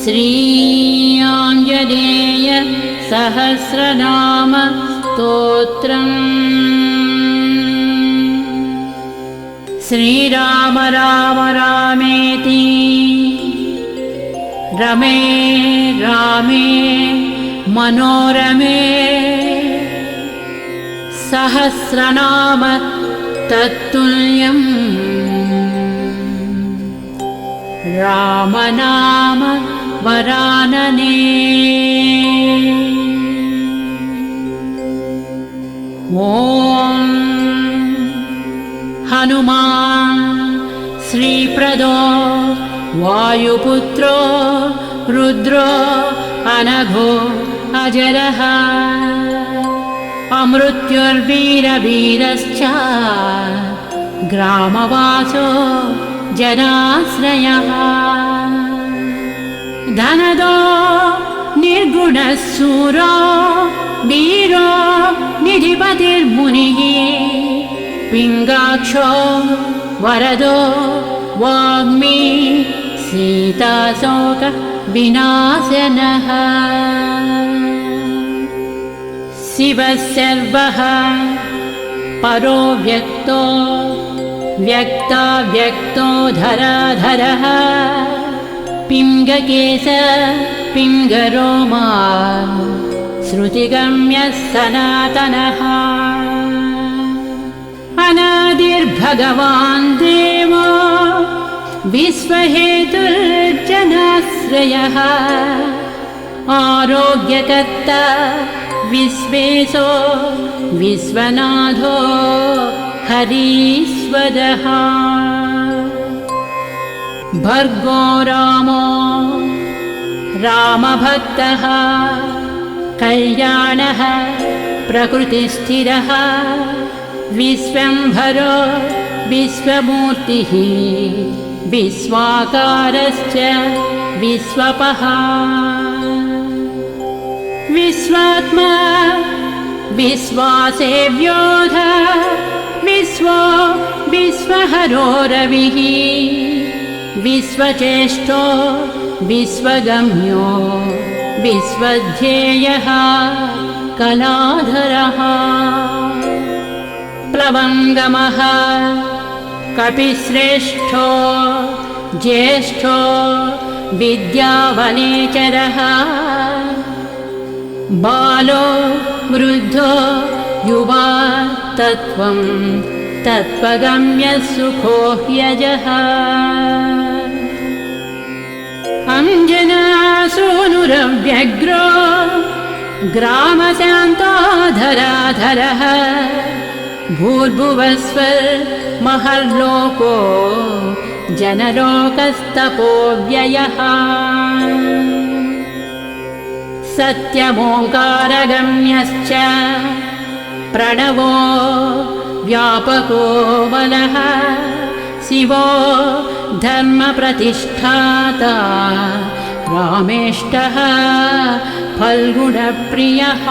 श्री आञ्जनेय सहस्रनाम स्तोत्रम्। श्रीराम राम रामेति रमे रामे मनोरमे सहस्रनाम तत्तुल्यम् रामनाम वरानने। ॐ हनुमान् श्रीप्रदो वायुपुत्रो रुद्रो अनघो अजरः अमृत्युर्वीरवीरश्च ग्रामवासो जनाश्रयः धनदो निर्गुणशूरो वीरो निधिपतिर्मुनिः पिङ्गाक्षो वरदो वाग्मी सीताशोक विनाशनः शिवः सर्वः परो व्यक्तो व्यक्ताव्यक्तो धराधरः पिङ्गकेश पिङ्गरोमा श्रुतिगम्यः सनातनः अनादिर्भगवान् देवो विश्वहेतुर्जनाश्रयः आरोग्यकर्ता विश्वेशो विश्वनाथो हरीश्वरः भर्गो रामो रामभक्तः कल्याणः प्रकृतिस्थिरः विश्वम्भरो विश्वमूर्तिः विश्वाकारश्च विश्वपः विश्वात्मा विश्वासेव्योऽध विश्वो विश्वहरो रविः विश्वचेष्टो विश्वगम्यो विश्वध्येयः कलाधरः प्लवङ्गमः कपिश्रेष्ठो ज्येष्ठो विद्यावनेचरः बालो वृद्धो युवा तत्त्वं तत्त्वगम्यः सुखो ह्यजः अंजनासूनुरव्यग्रो ग्रामशान्तो धराधरः भूर्भुवस्वर्महर्लोको जनलोकस्तपोव्ययः सत्यमोङ्कारगम्यश्च प्रणवो व्यापको बलः शिवो धर्मप्रतिष्ठाता रामेष्टः फल्गुणप्रियः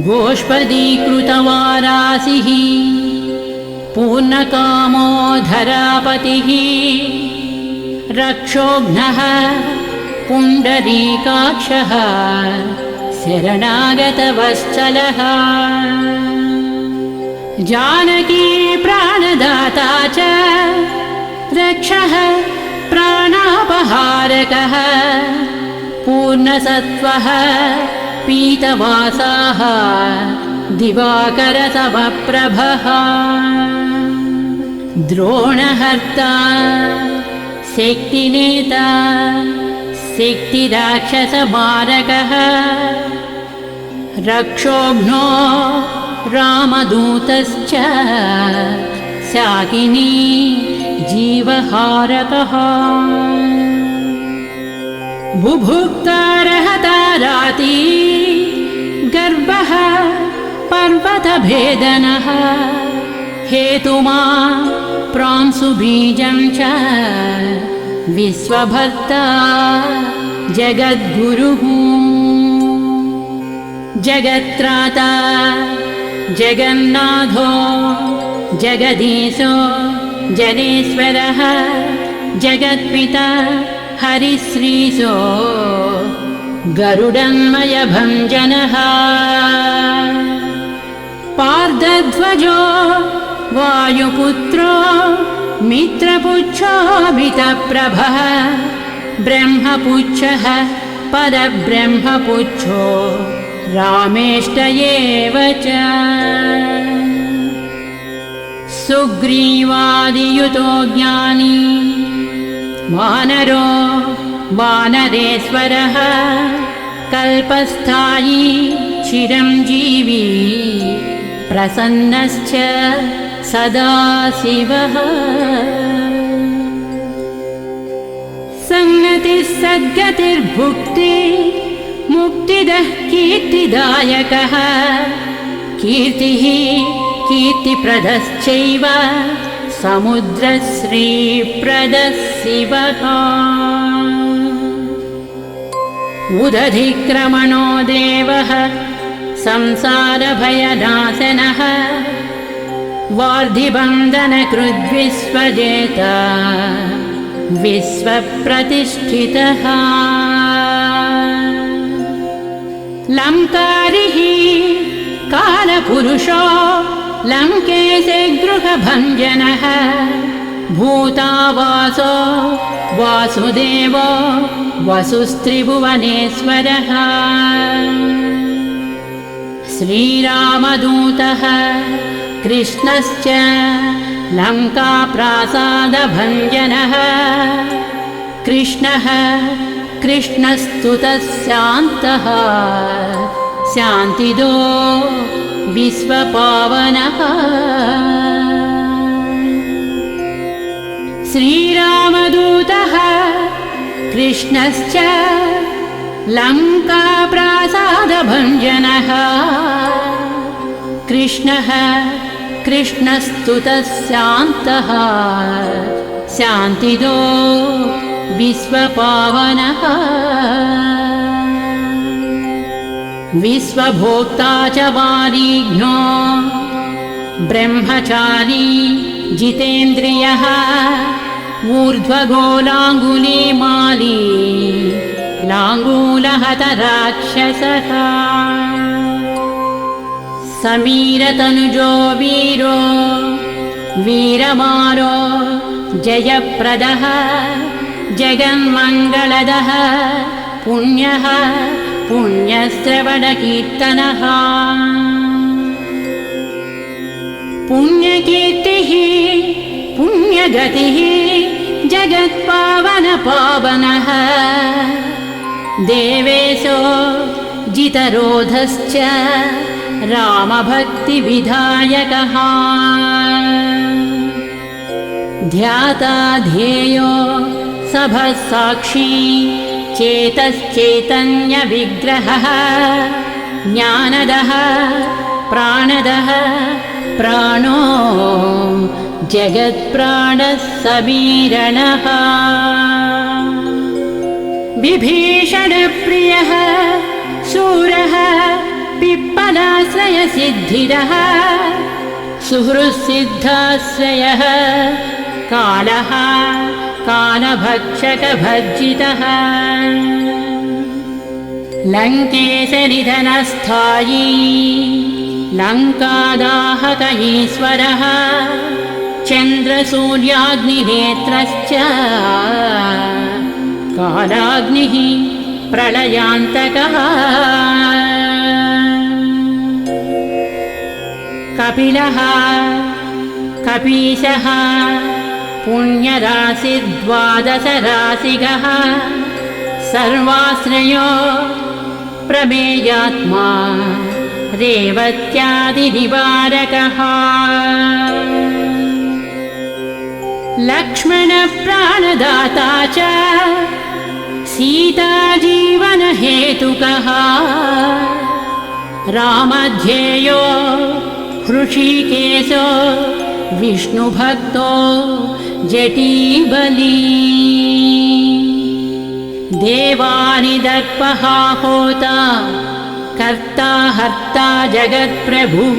गोष्पदीकृतवारासिः पूर्णकामो धरापतिः रक्षोघ्नः पुण्डरीकाक्षः शरणागतवत्सलः जानकी प्राणदाता च रक्षः प्राणापहारकः पूर्णसत्त्वः पीतवासाः दिवाकरसमप्रभः द्रोणहर्ता शक्तिनेता शक्तिराक्षसमारकः रक्षोघ्नो रामदूतश्च शाकिनी जीवहारकः बुभुक्तारहता राती गर्भः पर्वतभेदनः हेतुमा प्रांशुबीजं च विश्वभर्ता जगद्गुरुः जगत्राता जगन्नाथो जगदीशो जनेश्वरः जगत्पिता हरिश्रीशो गरुडन्मयभञ्जनः पार्दध्वजो वायुपुत्रो मित्रपुच्छोऽमितप्रभः ब्रह्मपुच्छः परब्रह्मपुच्छो रामेष्ट एव च सुग्रीवादियुतो ज्ञानी वानरो वानरेश्वरः कल्पस्थायी चिरञ्जीवी प्रसन्नश्च सदा शिवः संगतिः सद्गतिर्भुक्ति मुक्तिदः कीर्तिदायकः कीर्तिः कीर्तिप्रदश्चैव समुद्रश्रीप्रदः शिवः उदधिक्रमणो देवः संसारभयनाशनः वार्धिबन्धनकृद्विश्वजेता विश्वप्रतिष्ठितः लङ्कारिः कालपुरुषो लङ्केशे गृहभञ्जनः भूतावासो वासुदेवो वसुस्त्रिभुवनेश्वरः श्रीरामदूतः कृष्णश्च लङ्काप्रासादभञ्जनः कृष्णः कृष्णस्तुतः शान्तः शान्तिदो विश्वपावनः श्रीरामदूतः कृष्णश्च लङ्काप्रासादभञ्जनः कृष्णः कृष्णस्तुतः शान्तः शान्तिदो विश्वपावनः विश्वभोक्ता च वारिज्ञो ब्रह्मचारी जितेन्द्रियः ऊर्ध्वगोलाङ्गुलीमाली लाङ्गूलहतराक्षसः समीरतनुजो वीरो वीरमारो जयप्रदः जगन्मङ्गलदः पुण्यः पुण्यश्रवणकीर्तनः पुण्यकीर्तिः पुण्यगतिः जगत्पावनपावनः देवेशो जितरोधश्च रामभक्तिविधायकः ध्याता ध्येयो सभसाक्षी चेतश्चैतन्यविग्रहः ज्ञानदः प्राणदः प्राणो जगत्प्राणः समीरणः विभीषणप्रियः शूरः पिप्पलाश्रयसिद्धिरः सुहृत्सिद्धाश्रयः कालः कालभक्षकभर्जितः लङ्केशनिधनस्थायी लङ्कादाहक ईश्वरः चन्द्रसूर्याग्निनेत्रश्च कालाग्निः प्रलयान्तकः कपिलः कपीशः पुण्यराशिर्द्वादशराशिगः सर्वाश्रयो प्रमेयात्मा रेवत्यादिनिवारकः लक्ष्मणप्राणदाता च सीताजीवनहेतुकः रामध्येयो हृषीकेशो विष्णुभक्तो जटीबली देवानिदर्पः होता कर्ता हर्ता जगत्प्रभुः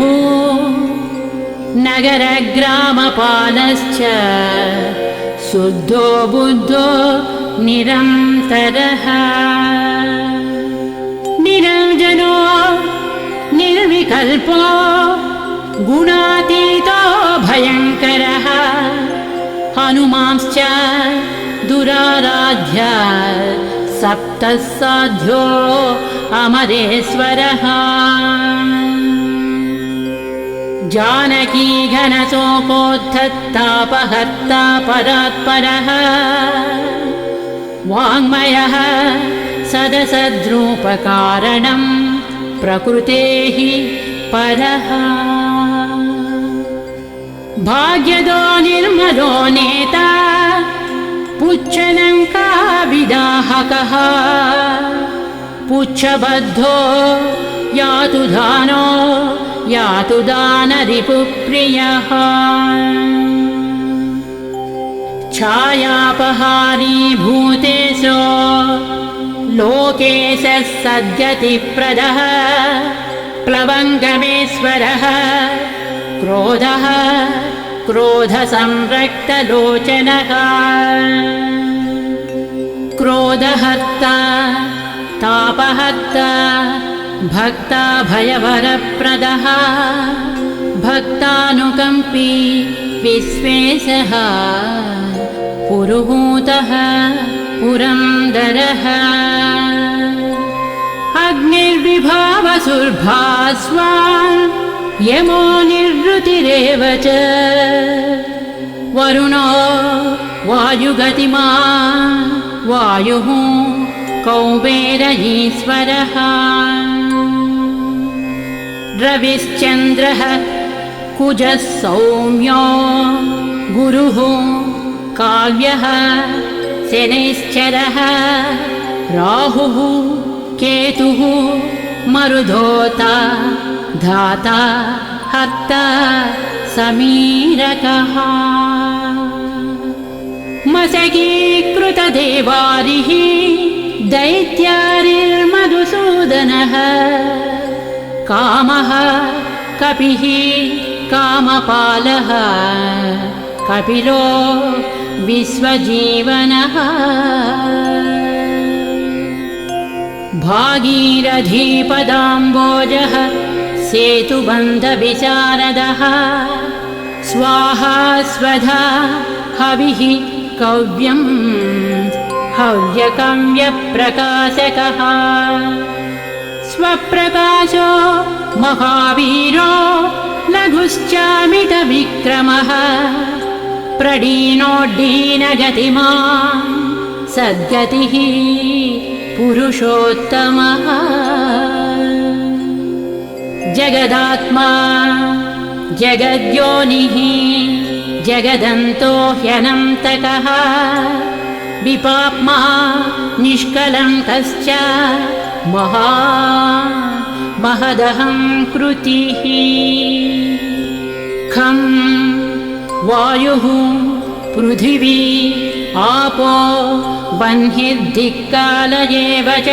नगरग्रामपालश्च शुद्धो बुद्धो निरन्तरः निरञ्जनो निर्विकल्पो गुणातीतो भयङ्करः हनुमांश्च दुराराध्य सप्तः साध्यो अमरेश्वरः जानकी घनसोपोत्थतापहर्ता परात्परः वाङ्मयः सदसद्रूपकारणं प्रकृतेः परः भाग्यदो निर्मलो नेता पुच्छलङ्काविदाहकः पुच्छबद्धो यातु दानो यातु दानरिपुप्रियः छायापहारी भूतेशो लोकेशः सद्गतिप्रदः प्लवङ्गमेश्वरः क्रोधः क्रोधसंरक्तलोचनः क्रोधहर्ता तापहर्ता भक्ता भयवरप्रदः भक्तानुकम्पी विश्वेशः पुरुहूतः पुरन्दरः अग्निर्विभावसुर्भास्वान् यमो निर्वृतिरेव च वरुणो वायुगतिमान् वायुः कौबेरईश्वरः रविश्चन्द्रः कुजः सौम्यो गुरुः काव्यः शनैश्चरः राहुः केतुः मरुधोता धाता हर्ता समीरकः मशकीकृतदेवारिः दैत्यारिर्मधुसूदनः कामः कपिः कामपालः कपिलो विश्वजीवनः भागीरथीपदाम्बोजः सेतुबन्धविशारदः स्वाहा स्वधा हविः कव्यं हव्यकव्यप्रकाशकः स्वप्रकाशो महावीरो लघुश्चामितविक्रमः प्रडीनोड्डीनगतिमान् सद्गतिः पुरुषोत्तमः जगदात्मा जगद्योनिः जगदन्तो ह्यनन्तकः विपाप्मा निष्कलङ्कश्च महदहं कृतिः खं वायुः पृथिवी आपो वह्निर्दिक्काल एव च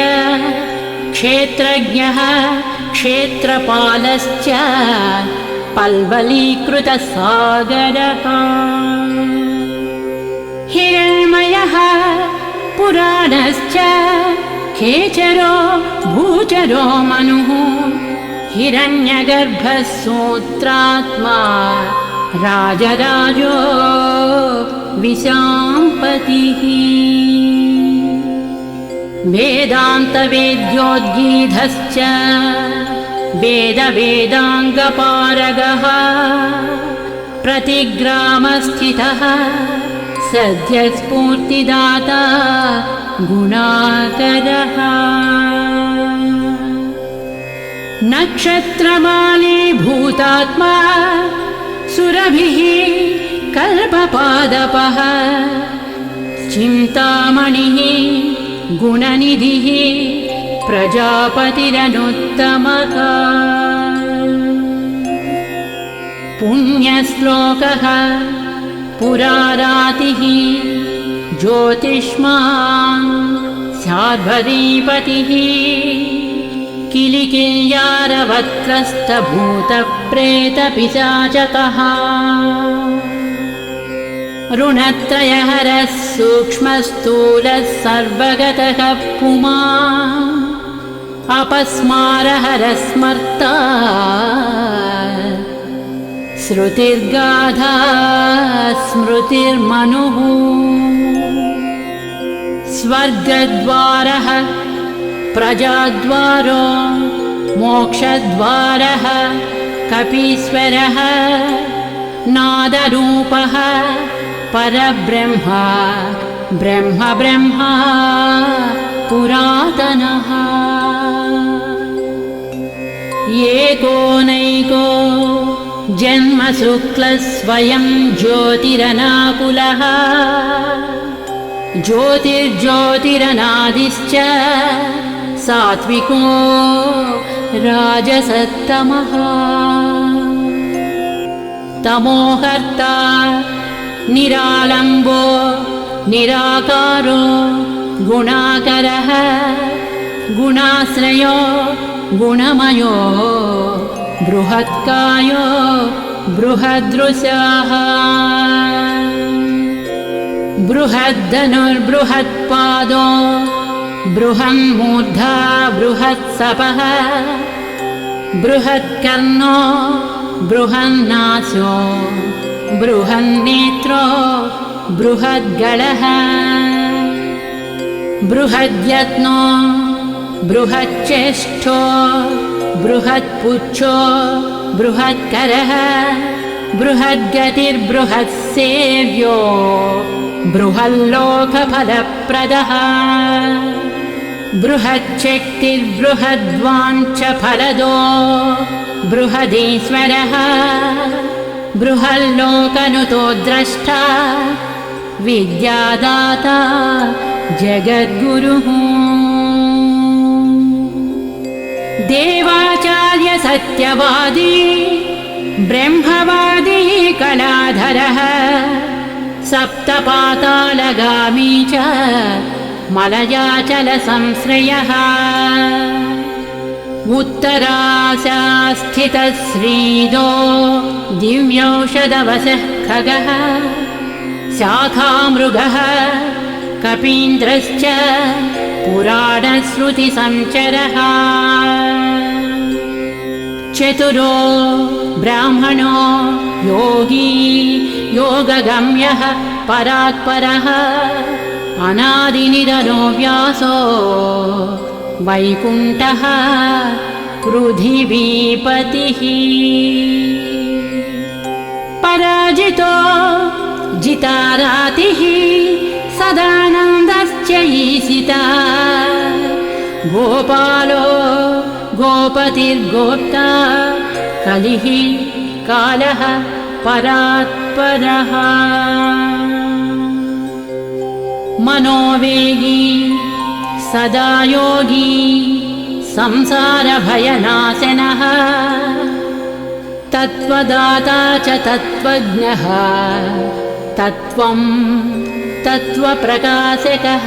क्षेत्रज्ञः क्षेत्रपालश्च पल्वलीकृतसागरः हिरण्मयः पुराणश्च खेचरो भूचरो मनुः हिरण्यगर्भः सूत्रात्मा राजराजो विशाम्पतिः वेदान्तवेद्योद्गीधश्च वेदवेदाङ्गपारगः प्रतिग्रामस्थितः सद्यस्फूर्तिदाता गुणाकरः नक्षत्रमाली भूतात्मा सुरभिः कल्पपादपः चिन्तामणिः गुणनिधिः प्रजापतिरनुत्तमः पुण्यश्लोकः पुरारातिः ज्योतिष्मान् शार्भरीपतिः किलिकिल्यारवत्रस्तभूतप्रेतपिशाचकः ऋणत्रयहरः सूक्ष्मस्थूलः सर्वगतः पुमान् अपस्मारहरः स्मर्ता श्रुतिर्गाधा स्मृतिर्मनुः स्वर्गद्वारः प्रजाद्वारो मोक्षद्वारः कपीश्वरः नादरूपः परब्रह्म ब्रह्म ब्रह्मा पुरातनः एकोनैको जन्मशुक्लः स्वयं ज्योतिरनाकुलः ज्योतिर्ज्योतिरनादिश्च सात्विको राजसत्तमः तमोहर्ता निरालम्बो निराकारो गुणाकरः गुणाश्रयो गुणमयो बृहत्कायो बृहदृशः बृहद्धनुर्बृहत्पादो बृहन्मूर्धा बृहत्सपः बृहत्कर्णो बृहन्नासो बृहन्नेत्रो बृहद्गळः बृहद्यत्नो बृहच्चेष्टो बृहत्पुच्छो बृहत्करः बृहद्गतिर्बृहत्सेव्यो बृहल्लोकफलप्रदः बृहच्छक्तिर्बृहद्वाञ्छफलदो बृहदीश्वरः बृहल्लोकनुतो द्रष्टा विद्यादाता जगद्गुरुः देवाचार्य सत्यवादी ब्रह्मवादी कलाधरः सप्तपातालगामी च मलयाचलसंश्रयः उत्तरास्थितः श्रीदो दिव्यौषधवशः खगः शाखामृगः कपीन्द्रश्च पुराणश्रुतिसञ्चरः चतुरो ब्राह्मणो योगी योगगम्यः परात्परः अनादिनिधनो व्यासो वैकुण्ठः पृथिवीपतिः पराजितो जितारातिः सदानन्दश्च ईशिता गोपालो गोपतिर्गोप्ता कलिः कालः परात्परः मनोवेगी सदा योगी संसारभयनाशनः तत्त्वदाता च तत्त्वज्ञः तत्त्वं तत्त्वप्रकाशकः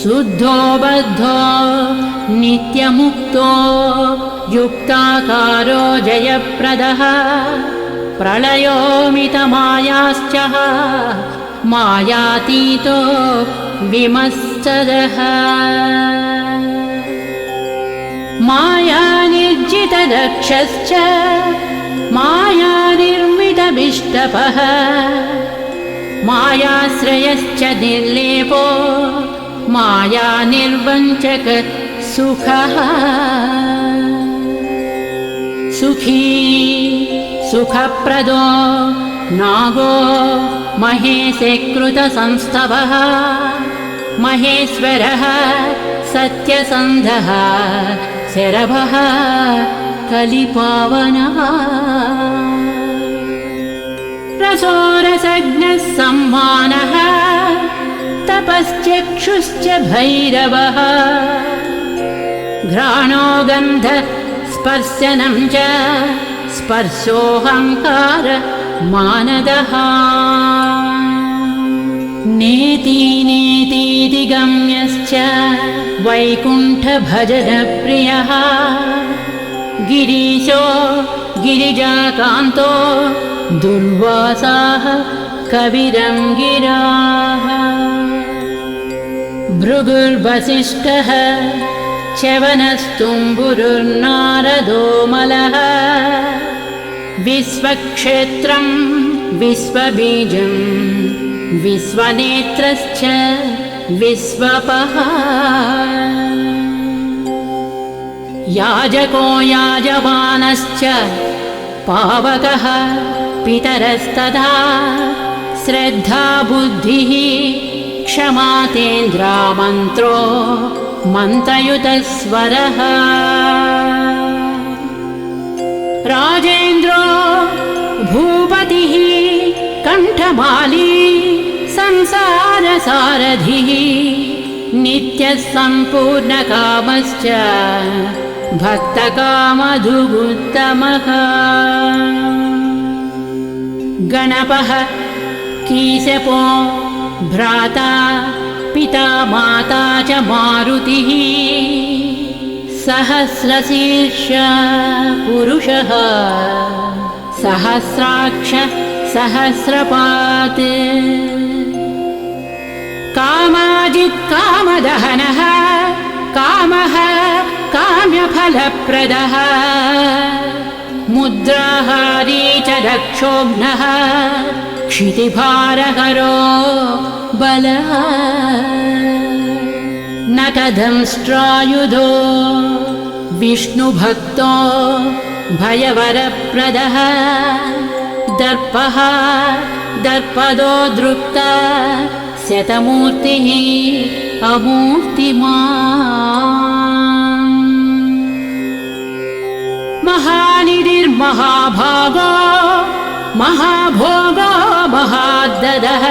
शुद्धो बद्धो नित्यमुक्तो युक्ताकारो जयप्रदः प्रलयोमितमायाश्च मायातीतो विमत्सरः मायानिर्जितदक्षश्च मायानिर्मितविष्टपः मायाश्रयश्च निर्लेपो मायानिर्वञ्चक सुखः सुखी सुखप्रदो नागो महेशकृतसंस्तवः महेश्वरः सत्यसन्धः शरभः कलिपावनः रसोरसज्ञः संवानः तपश्चक्षुश्च भैरवः घ्राणो गन्ध स्पर्शनं च स्पर्शोऽहङ्कार मानदः नेति नेतीति गम्यश्च वैकुण्ठभजनप्रियः गिरीशो गिरिजाकान्तो दुर्वासाः कविरङ्गिराः भृगुर्वसिष्ठः च्यवनस्तुम्बुरुर्नारदो मलः विश्वक्षेत्रं विश्वबीजं विश्वनेत्रश्च विश्वपः याजको याजमानश्च पावकः पितरस्तथा श्रद्धा बुद्धिः क्षमा तेन्द्रामन्त्रो मन्त्रयुतस्वरः राजेन्द्रो भूपतिः कण्ठमाली संसारसारथिः नित्यः सम्पूर्णकामश्च भक्तकामधुगुत्तमः गणपः कीशपो भ्राता पिता माता च मारुतिः सहस्रशीर्ष पुरुषः सहस्राक्ष सहस्रपात् कामाजित् कामदहनः कामः काम्यफलप्रदः मुद्राहारी च दक्षोघ्नः क्षितिभारहरो बलः नखदंष्ट्रायुधो विष्णुभक्तो भयवरप्रदः दर्पः दर्पदो दृप्ता शतमूर्तिः अमूर्तिमान् महानिधिर्महाभागो महाभोगो महाददः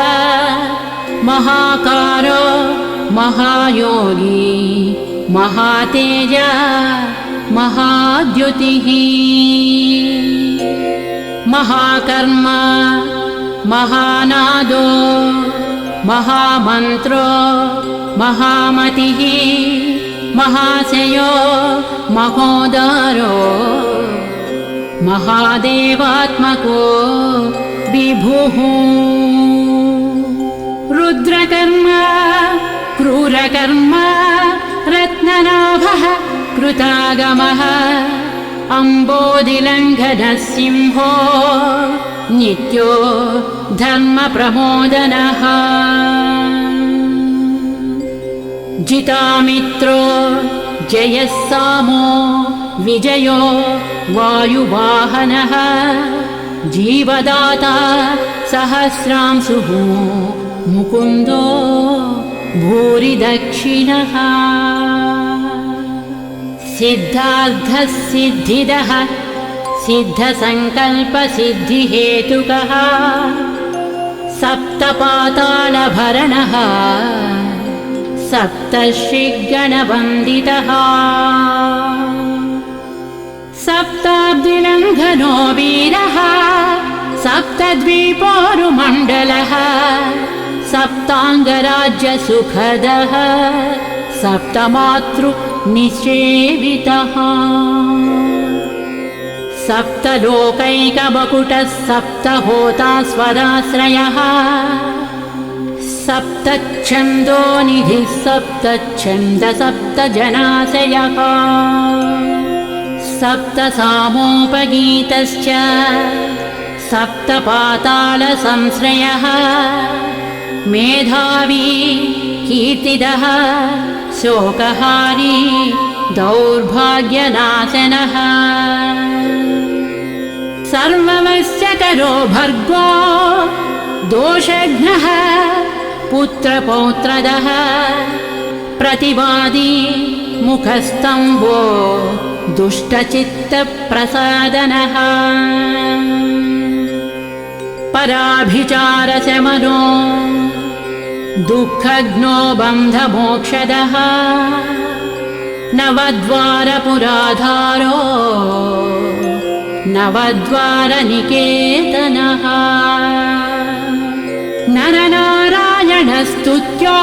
महाकारो महायोगी महातेज महाद्युतिः महाकर्म महानादो महामन्त्रो महामतिः महाशयो महोदरो महादेवात्मको विभुः रुद्रकर्म क्रूरकर्म रत्ननाभः कृतागमः अम्बोधिलङ्घनः सिंहो नित्यो धर्मप्रमोदनः जितामित्रो जयः सामो विजयो वायुवाहनः जीवदाता सहस्रांशुः मुकुन्दो भूरिदक्षिणः सिद्धार्थः सिद्धिदः सिद्धसङ्कल्पसिद्धिहेतुकः सप्तपातालभरणः सप्तर्षिगणवन्दितः सप्ताब्दिलङ्घनो वीरः सप्तद्वीपोरुमण्डलः सप्ताङ्गराज्यसुखदः सप्तमातृनिषेवितः सप्तलोकैकमकुटः सप्तहोता स्वराश्रयः सप्तच्छन्दो निधिः सप्तच्छन्द सप्तजनाशयः सप्तसामोपगीतश्च सप्तपातालसंश्रयः मेधावी कीर्तिदः शोकहारी दौर्भाग्यनाशनः सर्ववश्यकरो भर्गो दोषघ्नः पुत्रपौत्रदः प्रतिवादी मुखस्तम्भो दुष्टचित्तप्रसादनः पराभिचारशमनो दुःखघ्नो बन्धमोक्षदः नवद्वारपुराधारो नवद्वारनिकेतनः नरनारायणस्तुत्यो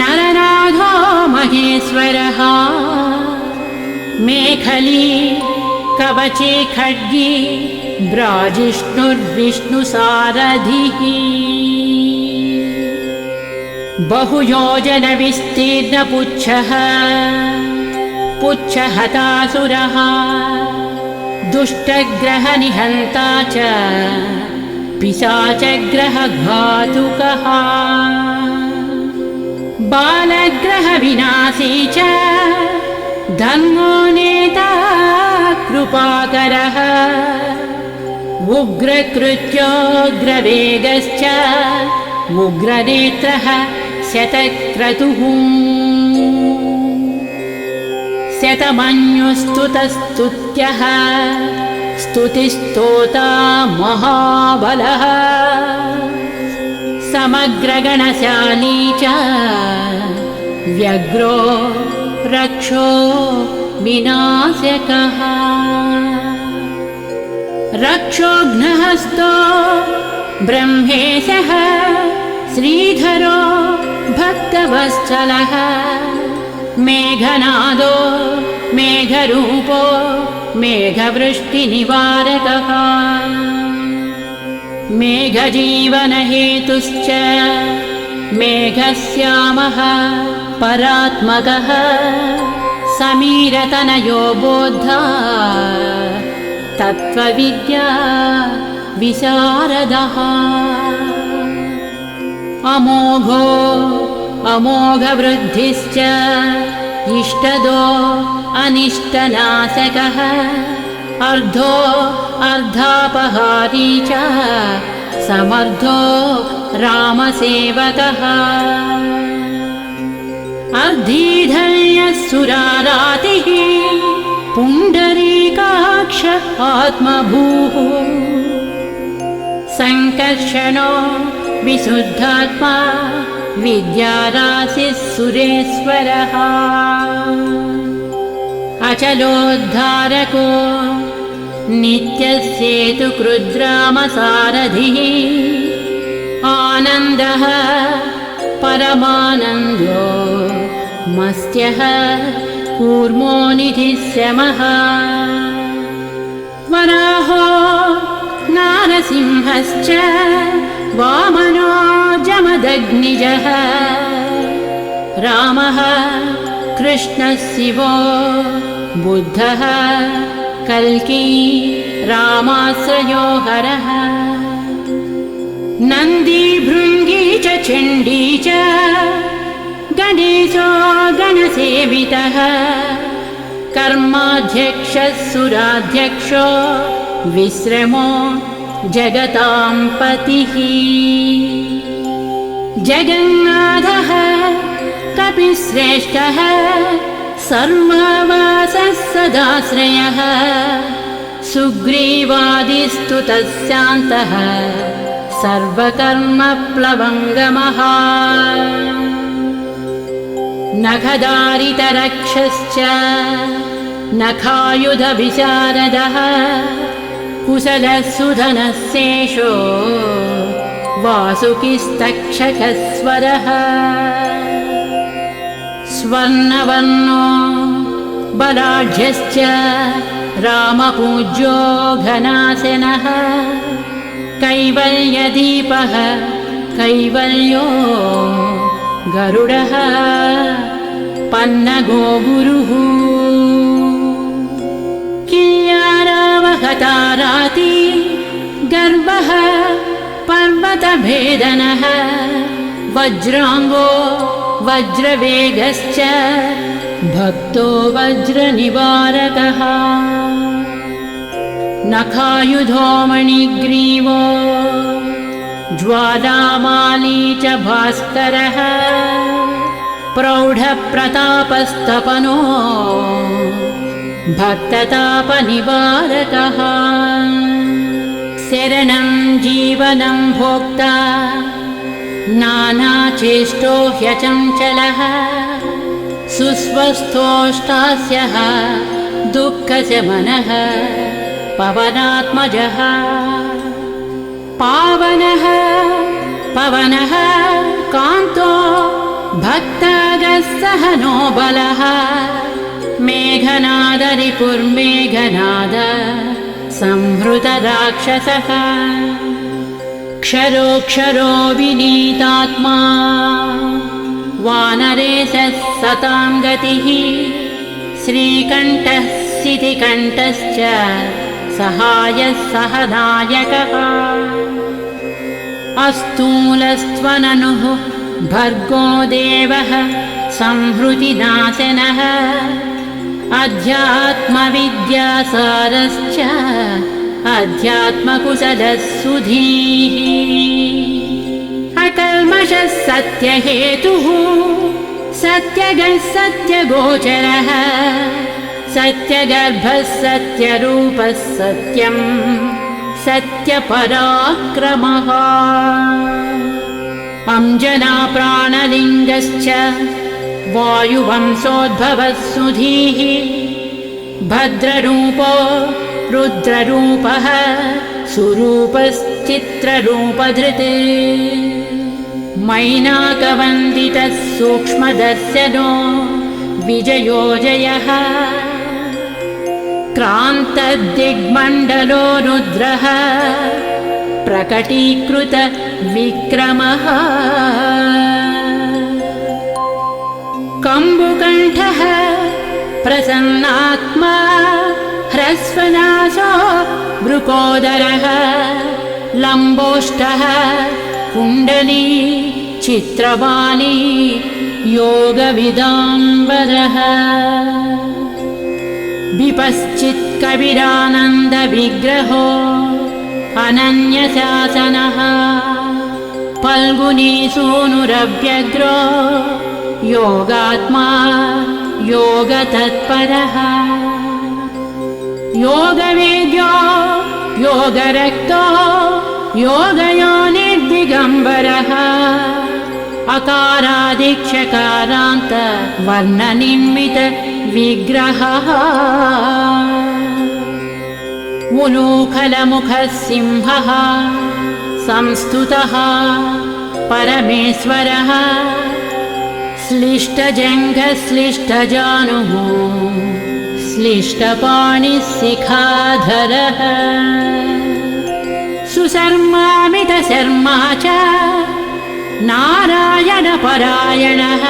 नरनाथो महेश्वरः मेखली कवचे खड्गी ब्राजिष्णुर्विष्णुसारथिः बहुयोजनविस्तीर्णपुच्छः पुच्छहतासुरः दुष्टग्रहनिहन्ता च पिशाचग्रहघातुकः बालग्रहविनाशी च धर्मो नेता कृपाकरः उग्रकृत्योग्रवेगश्च उग्रनेत्रः शतक्रतुः शतमन्युस्तुतस्तुत्यः स्तुतिस्तोता महाबलः समग्रगणशाली च व्यग्रो रक्षो विनाशकः रक्षोघ्नहस्तो ब्रह्मेशः श्रीधरो भक्तवत्सलः मेघनादो मेघरूपो मेघवृष्टिनिवारकः मेघजीवनहेतुश्च मेघश्यामः परात्मकः समीरतनयो बोद्धा तत्त्वविद्या विशारदः अमोघो अमोघवृद्धिश्च इष्टदो अनिष्टनाशकः अर्धो अर्धापहारी च समर्थो रामसेवकः अर्धीधर्यसुरारातिः पुण्डरीकाक्ष आत्मभूः संकर्षणो विशुद्धात्मा विद्याराशिः सुरेश्वरः अचलोद्धारको नित्यसेतुकृद्रामसारथिः आनन्दः परमानन्दो मस्त्यः कूर्मो निधिशमः वराहो नारसिंहश्च वामनो जमदग्निजः रामः कृष्णः शिवो बुद्धः कल्की रामाश्रयो हरः नन्दी भृङ्गी च चण्डी च गणेशो गणसेवितः कर्माध्यक्षः सुराध्यक्षो विश्रमो जगतां पतिः जगन्नाथः कपिश्रेष्ठः सर्ववासः सदाश्रयः सुग्रीवादिस्तुतः शान्तः सर्वकर्मप्लवङ्गमः नखदारितरक्षश्च नखायुधविशारदः कुशलः सुधनस्येषो वासुकिस्तक्षकस्वरः स्वर्णवर्णो बलाढ्यश्च रामपूज्यो घनाशनः कैवल्यदीपः कैवल्यो गरुडः पन्नगो गुरुः किल्यारावहताराति गर्वः पर्वतभेदनः वज्राङ्गो वज्रवेगश्च भक्तो वज्रनिवारकः नखायुधो मणिग्रीवो ज्वालामाली च भास्करः प्रौढप्रतापस्तपनो भक्ततापनिवारकः शरणं जीवनं भोक्ता नानाचेष्टो ह्यचञ्चलः सुस्वस्थोष्टास्यः दुःखशमनः पवनात्मजः पावनः पवनः कान्तो भक्तागस्सहनो बलः मेघनाद रिपुर्मेघनाद संहृतराक्षसः क्षरोक्षरो विनीतात्मा वानरेशः सतां गतिः श्रीकण्ठः सितिकण्ठश्च सहायः सहनायकः अस्तूलस्त्वननुः भर्गो देवः संहृतिनाशनः अध्यात्मविद्यासारश्च अध्यात्मकुशलः सुधीः अकल्मषः सत्यहेतुः सत्यगः सत्यगोचरः सत्यगर्भः सत्यरूपः सत्यं सत्यपराक्रमः अंजनाप्राणलिङ्गश्च वायुवंशोद्भवः सुधीः भद्ररूपो रुद्ररूपः सुरूपश्चित्ररूपधृत् मैनाकवन्दितः सूक्ष्मदर्शनो विजयो जयः क्रान्तदिग्मण्डलो रुद्रः प्रकटीकृत विक्रमः कम्बुकण्ठः प्रसन्नात्मा ह्रस्वनासो वृकोदरः लम्बोष्टः कुण्डली चित्रवाली योगविदाम्बरः विपश्चित्कविरानन्दविग्रहो अनन्यशासनः फल्गुनीसूनुरव्यग्रो योगात्मा योगतत्परः योगवेद्यो योगरक्तो योगयोनिर्दिगम्बरः अकारादिक्षकारान्त वर्णनिर्मित विग्रहः उलूखलमुखः सिंहः संस्तुतः परमेश्वरः श्लिष्टजङ्घः श्लिष्टजानुः श्लिष्टपाणिशिखाधरः सुशर्मामितशर्मा च नारायणपरायणः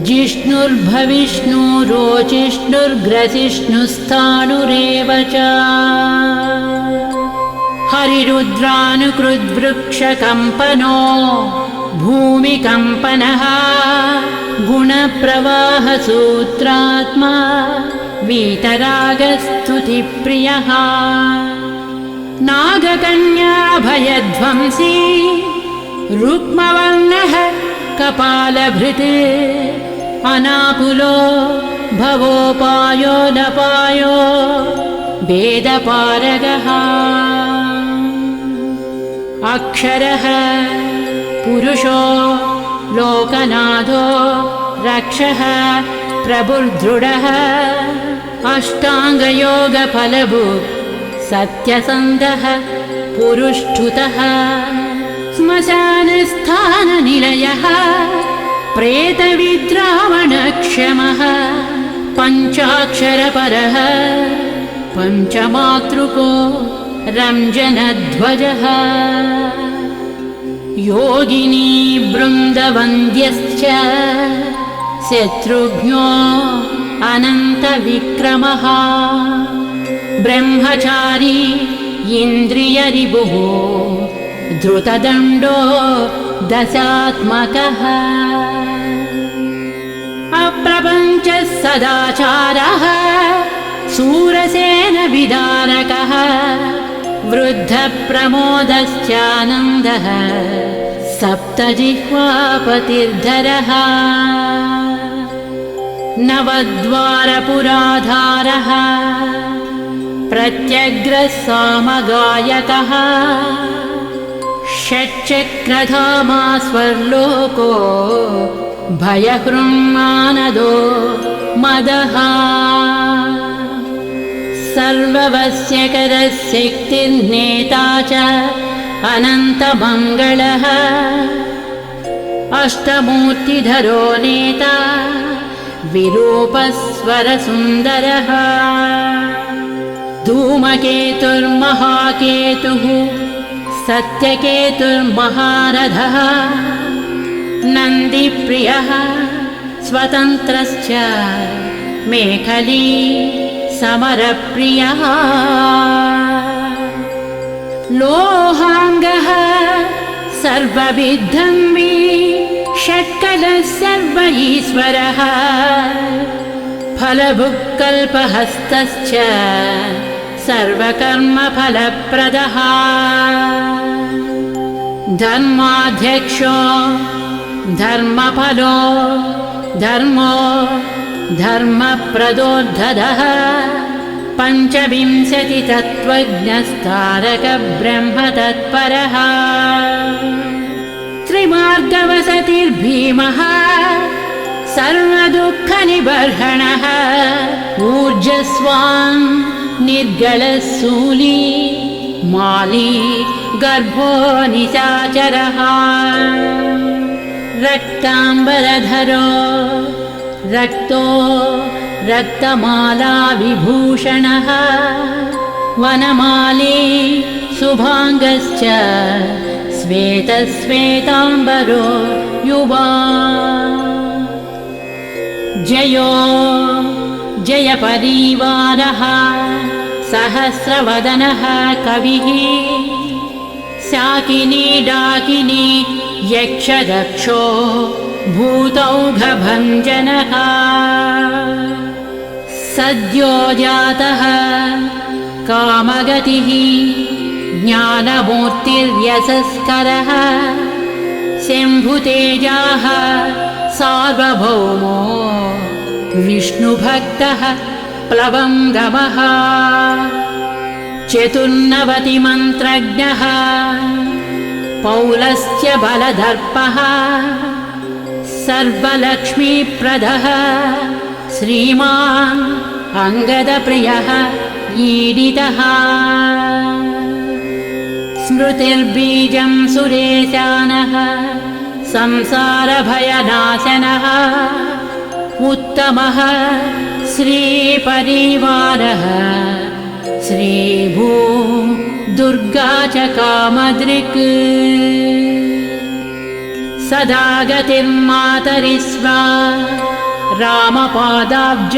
जिष्णुर्भविष्णुरोचिष्णुर्ग्रसिष्णुस्थाणुरेव च हरिरुद्रानुकृद्वृक्षकम्पनो भूमिकम्पनः गुणप्रवाहसूत्रात्मा वीतरागस्तुतिप्रियः नागकन्याभयध्वंसी रुक्मवर्णः कपालभृत् अनाकुलो भवोपायो नपायो वेदपारगः अक्षरः पुरुषो लोकनाथो रक्षः प्रभुर्दृढः अष्टाङ्गयोगफलभुक् सत्यसन्धः पुरुष्ठुतः श्मशानस्थाननिलयः प्रेतविद्रावणक्षमः पञ्चाक्षरपरः पञ्चमातृको रञ्जनध्वजः योगिनी बृन्दवन्द्यश्च शत्रुघ्नो अनन्तविक्रमः ब्रह्मचारी इन्द्रियरिपुः धृतदण्डो दशात्मकः अप्रपञ्चः सदाचारः शूरसेनविदारकः वृद्धप्रमोदश्चानन्दः सप्तजिह्वापतिर्धरः नवद्वारपुराधारः प्रत्यग्रसामगायकः षट्चक्रधामा स्वर्लोको भयहृन्मानदो मदः सर्ववश्यकरः शक्तिर्नेता च अनन्तमङ्गलः अष्टमूर्तिधरो नेता विरूपस्वरसुन्दरः धूमकेतुर्महाकेतुः सत्यकेतुर्महारथः नन्दिप्रियः स्वतन्त्रश्च मेखली समरप्रियः लोहाङ्गः सर्वविद्धन्वी षट्कलः सर्व ईश्वरः फलभुक्कल्पहस्तश्च सर्वकर्मफलप्रदः धर्माध्यक्षो धर्मफलो धर्मो धर्मप्रदोद्धतः पञ्चविंशतितत्त्वज्ञस्तारकब्रह्मतत्परः त्रिमार्गवसतिर्भीमः सर्वदुःखनिबर्हणः ऊर्जस्वान् निर्गलशूली माली गर्भो निशाचरः रक्ताम्बरधरो रक्तो रक्तमाला विभूषणः वनमाली शुभाङ्गश्च श्वेतश्वेताम्बरो युवा जयो जयपरिवारः सहस्रवदनः कविः शाकिनी डाकिनी यक्षदक्षो भूतौघभञ्जनः सद्यो जातः कामगतिः ज्ञानमूर्तिर्यशस्करः शम्भुतेजाः सार्वभौमो विष्णुभक्तः प्लवङ्गमः चतुर्नवतिमन्त्रज्ञः पौलस्त्य बलदर्पः सर्वलक्ष्मीप्रदः श्रीमान् अङ्गदप्रियः ईडितः स्मृतिर्बीजं सुरेशानः संसारभयनाशनः उत्तमः श्रीपरिवारः श्रीभू दुर्गा च कामदृक् सदा गतिर्मातरिस्वा रामपादाब्ज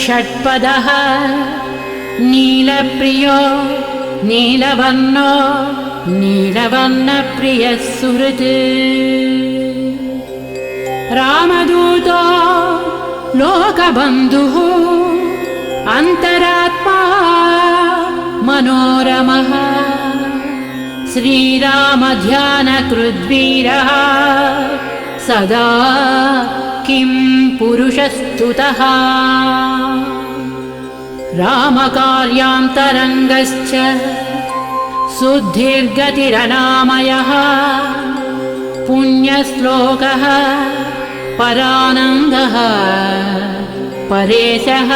षट्पदः नीलप्रियो नीलवर्णो नीलवर्णप्रियः सुहृत् रामदूतो लोकबन्धुः अन्तरात्मा मनोरमः श्रीरामध्यानकृद्वीरः सदा किं पुरुषस्तुतः रामकार्यान्तरङ्गश्च शुद्धिर्गतिरनामयः पुण्यश्लोकः परानन्दः परेशः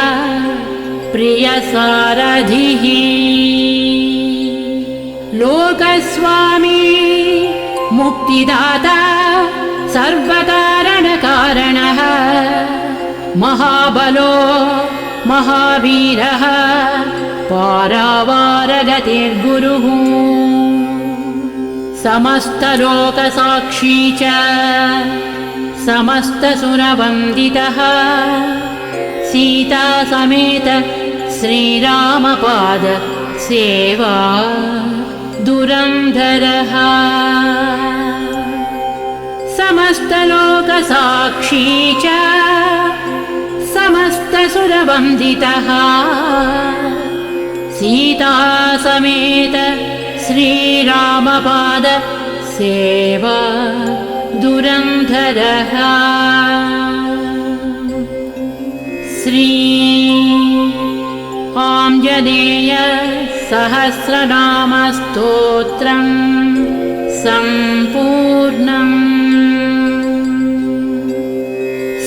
प्रियसारथिः लोकस्वामी मुक्तिदाता सर्वकारणकारणः महाबलो महावीरः पारावारगतिर्गुरुः समस्तलोकसाक्षी च समस्तसुरवन्दितः सीतासमेत श्रीरामपाद सेवा दुरन्धरः समस्तलोकसाक्षी च समस्तसुरवन्दितः सीतासमेत श्रीरामपाद सेवा दुरन्धरः श्री आञ्जनेय सहस्रनामस्तोत्रम् सम्पूर्णम्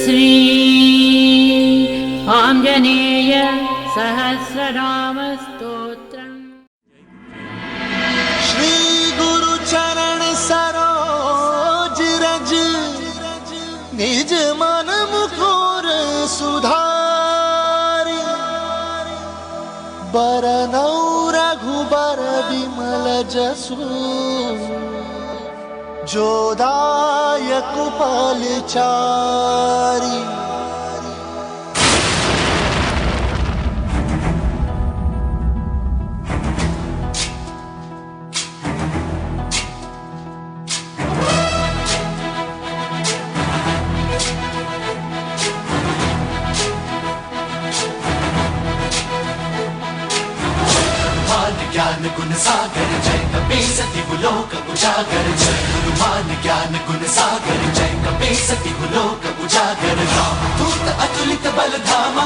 श्री आञ्जनेय सहस्रनामस्तोत्रम् श्री गुरु चरण सरोज रज निज मन मुकुर सुधारि बरनौ रघुबर विमल जसु जोदायक फलचारी। ज्ञान गुण सागर जय कपी सती लोक उजागर जय हनुमान ज्ञान गुण सागर जय कपी सती लोक उजागर दूत अतुलित बल धामा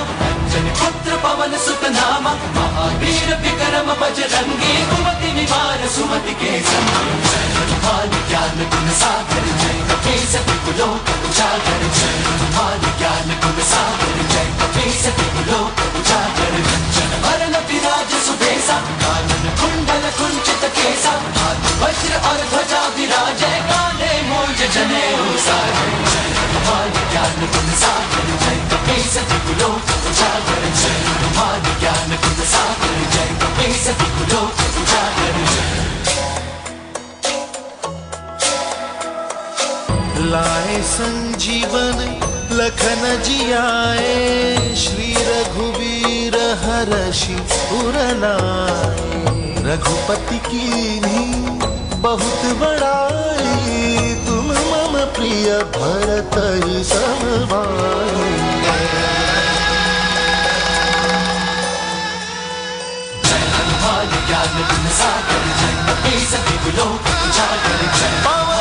जन पुत्र पवन सुत नामा महावीर विक्रम बजरंगी कुमति निवार सुमति के संग जय हनुमान ज्ञान गुण सागर जय कपी सती लोक उजागर जय हनुमान ज्ञान गुण सागर जय कपी सती लोक उजागर जन हरण विराज सुबेसा कानन कुंडल कुंचित केसा हाथ वज्र और ध्वजा विराजे काले मूंज जनेऊ साजे जय हनुमान ज्ञान गुण सागर जय कपी सती लोक उजागर जय हनुमान ज्ञान गुण सागर जय कपी सती लोक उजागर लाए संजीवन लखन जियाए श्री रघुवीर हरषि उर लाए। रघुपति कीन्ही बहुत बड़ाई तुम मम प्रिय भरत ही सम भाई। जय हनुमान ज्ञान गुण सागर जय कपी सती लोक उजागर जय